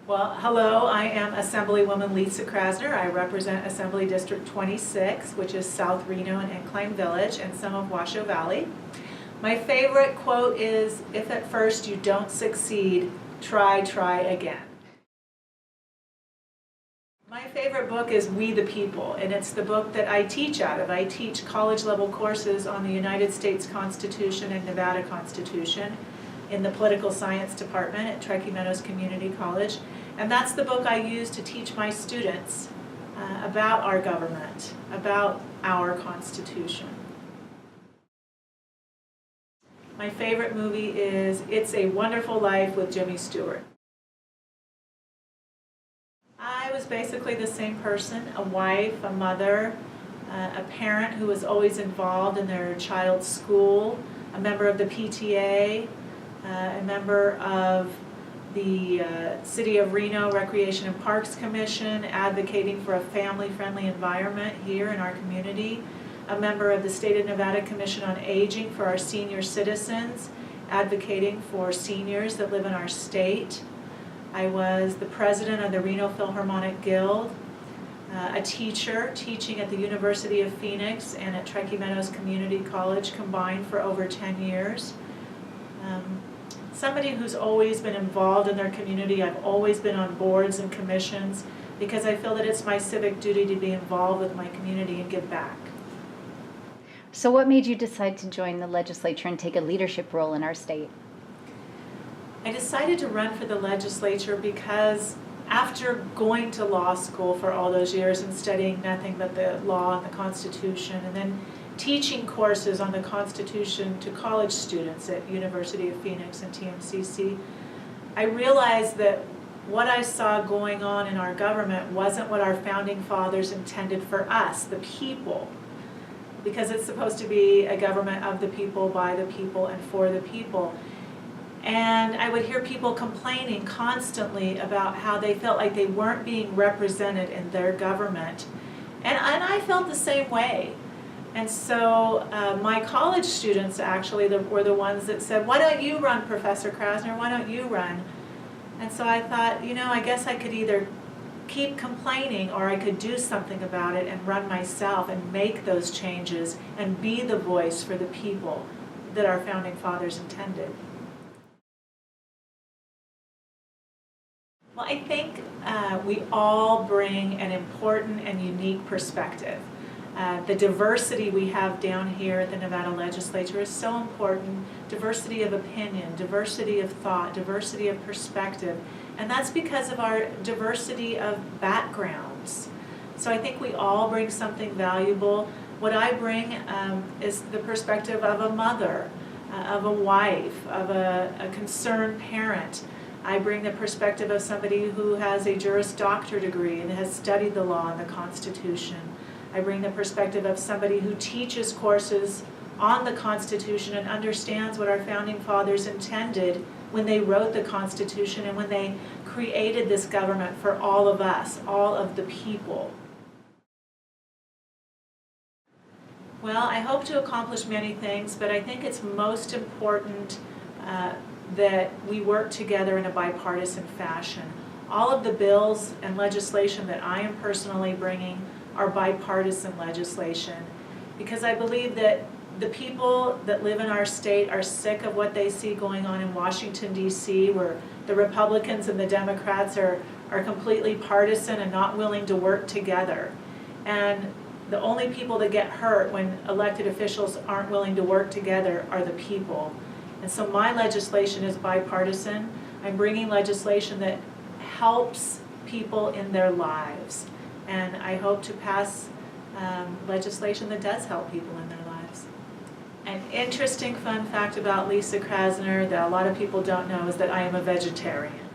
Well, hello, I am Assemblywoman Lisa Krasner. I represent Assembly District 26, which is South Reno and Incline Village and some of Washoe Valley. My favorite quote is, "If at first you don't succeed, try again." My favorite book is We the People, and it's the book that I teach out of. I teach college-level courses on the United States Constitution and Nevada Constitution in the Political Science Department at Truckee Meadows Community College. And that's the book I use to teach my students about our government, about our Constitution. My favorite movie is It's a Wonderful Life with Jimmy Stewart. I was basically the same person, a wife, a mother, a parent who was always involved in their child's school, a member of the PTA, a member of the City of Reno Recreation and Parks Commission, advocating for a family-friendly environment here in our community, a member of the State of Nevada Commission on Aging for our senior citizens, advocating for seniors that live in our state. I was the president of the Reno Philharmonic Guild, a teacher teaching at the University of Phoenix and at Truckee Meadows Community College combined for over 10 years. Somebody who's always been involved in their community. I've always been on boards and commissions because I feel that it's my civic duty to be involved with my community and give back. So what made you decide to join the legislature and take a leadership role in our state? I decided to run for the legislature because after going to law school for all those years and studying nothing but the law and the Constitution, and then teaching courses on the Constitution to college students at University of Phoenix and TMCC, I realized that what I saw going on in our government wasn't what our founding fathers intended for us, the people, because it's supposed to be a government of the people, by the people, and for the people. And I would hear people complaining constantly about how they felt like they weren't being represented in their government. And I felt the same way. And so my college students actually were the ones that said, "Why don't you run, Professor Krasner? Why don't you run?" And so I thought, I guess I could either keep complaining or I could do something about it and run myself and make those changes and be the voice for the people that our founding fathers intended. Well, I think we all bring an important and unique perspective. The diversity we have down here at the Nevada Legislature is so important. Diversity of opinion, diversity of thought, diversity of perspective. And that's because of our diversity of backgrounds. So I think we all bring something valuable. What I bring is the perspective of a mother, of a wife, of a concerned parent. I bring the perspective of somebody who has a Juris Doctor degree and has studied the law and the Constitution. I bring the perspective of somebody who teaches courses on the Constitution and understands what our founding fathers intended when they wrote the Constitution and when they created this government for all of us, all of the people. Well, I hope to accomplish many things, but I think it's most important that we work together in a bipartisan fashion. All of the bills and legislation that I am personally bringing are bipartisan legislation because I believe that the people that live in our state are sick of what they see going on in Washington, D.C., where the Republicans and the Democrats are completely partisan and not willing to work together. And the only people that get hurt when elected officials aren't willing to work together are the people. And so my legislation is bipartisan. I'm bringing legislation that helps people in their lives. And I hope to pass legislation that does help people in their lives. An interesting fun fact about Lisa Krasner that a lot of people don't know is that I am a vegetarian.